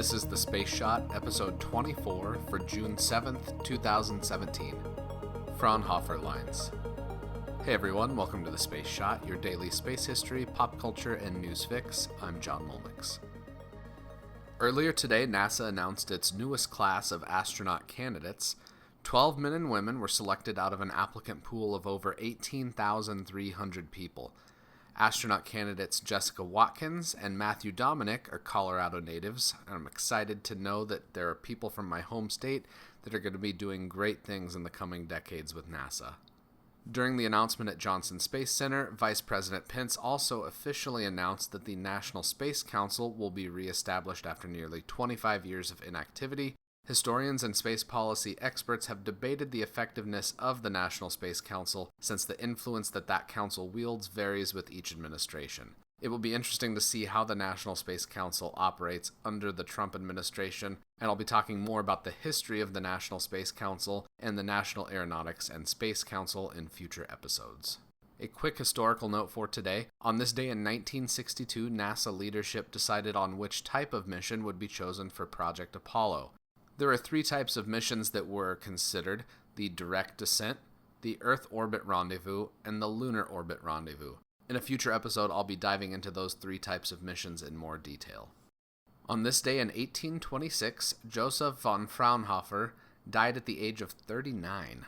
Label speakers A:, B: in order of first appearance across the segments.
A: This is the Space Shot, episode 24 for June 7th, 2017. Fraunhofer Lines. Hey everyone, welcome to the Space Shot, your daily space history, pop culture, and news fix. I'm John Molnix. Earlier today, NASA announced its newest class of astronaut candidates. 12 men and women were selected out of an applicant pool of over 18,300 people. Astronaut candidates Jessica Watkins and Matthew Dominic are Colorado natives, and I'm excited to know that there are people from my home state that are going to be doing great things in the coming decades with NASA. During the announcement at Johnson Space Center, Vice President Pence also officially announced that the National Space Council will be reestablished after nearly 25 years of inactivity. Historians and space policy experts have debated the effectiveness of the National Space Council since the influence that council wields varies with each administration. It will be interesting to see how the National Space Council operates under the Trump administration, and I'll be talking more about the history of the National Space Council and the National Aeronautics and Space Council in future episodes. A quick historical note for today. On this day in 1962, NASA leadership decided on which type of mission would be chosen for Project Apollo. There are three types of missions that were considered: the direct descent, the Earth orbit rendezvous, and the lunar orbit rendezvous. In a future episode, I'll be diving into those three types of missions in more detail. On this day in 1826, Joseph von Fraunhofer died at the age of 39.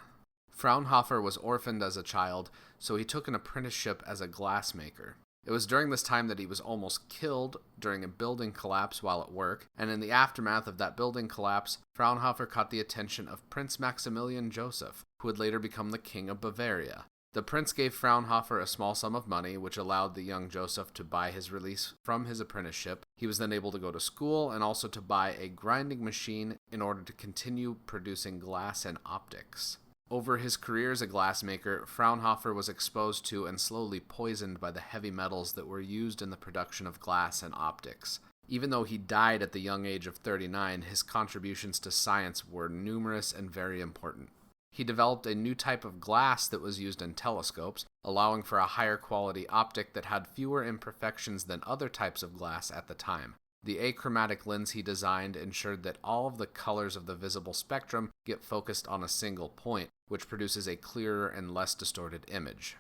A: Fraunhofer was orphaned as a child, so he took an apprenticeship as a glassmaker. It was during this time that he was almost killed during a building collapse while at work, and in the aftermath of that building collapse, Fraunhofer caught the attention of Prince Maximilian Joseph, who would later become the King of Bavaria. The prince gave Fraunhofer a small sum of money, which allowed the young Joseph to buy his release from his apprenticeship. He was then able to go to school and also to buy a grinding machine in order to continue producing glass and optics. Over his career as a glassmaker, Fraunhofer was exposed to and slowly poisoned by the heavy metals that were used in the production of glass and optics. Even though he died at the young age of 39, his contributions to science were numerous and very important. He developed a new type of glass that was used in telescopes, allowing for a higher quality optic that had fewer imperfections than other types of glass at the time. The achromatic lens he designed ensured that all of the colors of the visible spectrum get focused on a single point, which produces a clearer and less distorted image.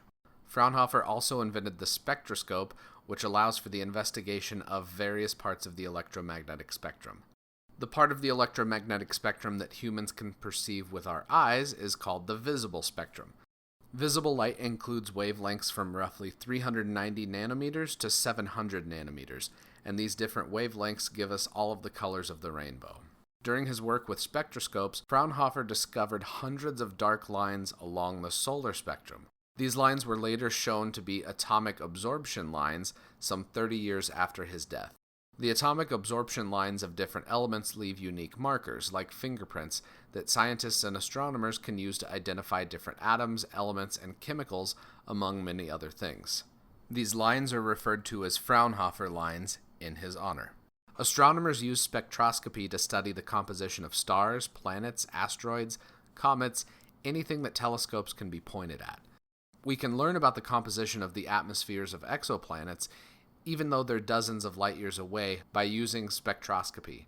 A: Fraunhofer also invented the spectroscope, which allows for the investigation of various parts of the electromagnetic spectrum. The part of the electromagnetic spectrum that humans can perceive with our eyes is called the visible spectrum. Visible light includes wavelengths from roughly 390 nanometers to 700 nanometers, and these different wavelengths give us all of the colors of the rainbow. During his work with spectroscopes, Fraunhofer discovered hundreds of dark lines along the solar spectrum. These lines were later shown to be atomic absorption lines some 30 years after his death. The atomic absorption lines of different elements leave unique markers, like fingerprints, that scientists and astronomers can use to identify different atoms, elements, and chemicals, among many other things. These lines are referred to as Fraunhofer lines in his honor. Astronomers use spectroscopy to study the composition of stars, planets, asteroids, comets, anything that telescopes can be pointed at. We can learn about the composition of the atmospheres of exoplanets, even though they're dozens of light years away, by using spectroscopy.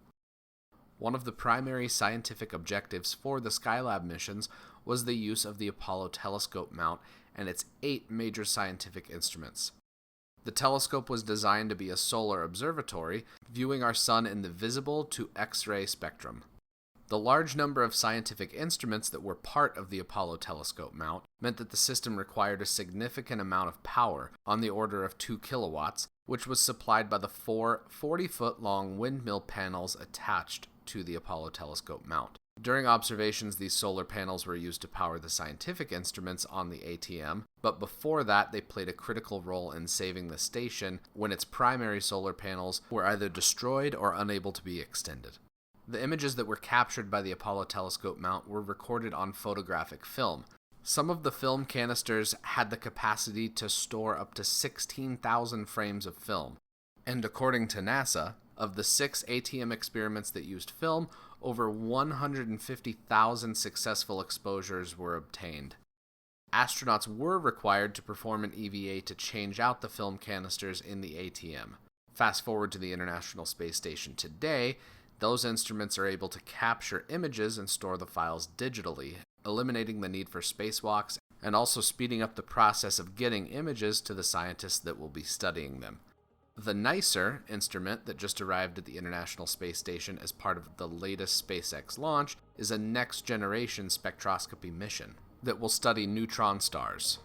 A: One of the primary scientific objectives for the Skylab missions was the use of the Apollo telescope mount and its 8 major scientific instruments. The telescope was designed to be a solar observatory, viewing our sun in the visible to X-ray spectrum. The large number of scientific instruments that were part of the Apollo telescope mount meant that the system required a significant amount of power, on the order of 2 kilowatts, which was supplied by the 4 40-foot-long windmill panels attached to the Apollo telescope mount. During observations, these solar panels were used to power the scientific instruments on the ATM, but before that, they played a critical role in saving the station when its primary solar panels were either destroyed or unable to be extended. The images that were captured by the Apollo telescope mount were recorded on photographic film. Some of the film canisters had the capacity to store up to 16,000 frames of film, and according to NASA, of the 6 ATM experiments that used film, over 150,000 successful exposures were obtained. Astronauts were required to perform an EVA to change out the film canisters in the ATM. Fast forward to the International Space Station today, Those instruments are able to capture images and store the files digitally, eliminating the need for spacewalks and also speeding up the process of getting images to the scientists that will be studying them. The NICER instrument that just arrived at the International Space Station as part of the latest SpaceX launch is a next-generation spectroscopy mission that will study neutron stars.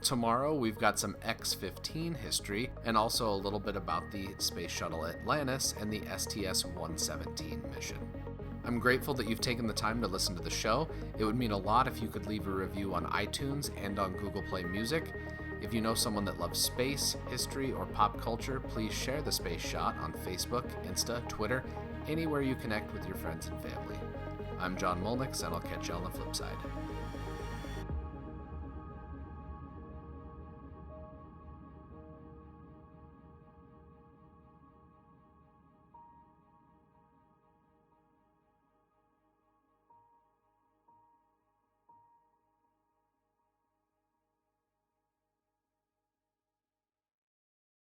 A: Tomorrow, we've got some X-15 history and also a little bit about the Space Shuttle Atlantis and the STS-117 mission. I'm grateful that you've taken the time to listen to the show. It would mean a lot if you could leave a review on iTunes and on Google Play Music. If you know someone that loves space, history, or pop culture, please share the Space Shot on Facebook, Insta, Twitter, anywhere you connect with your friends and family. I'm John Molnix, and I'll catch you on the flip side.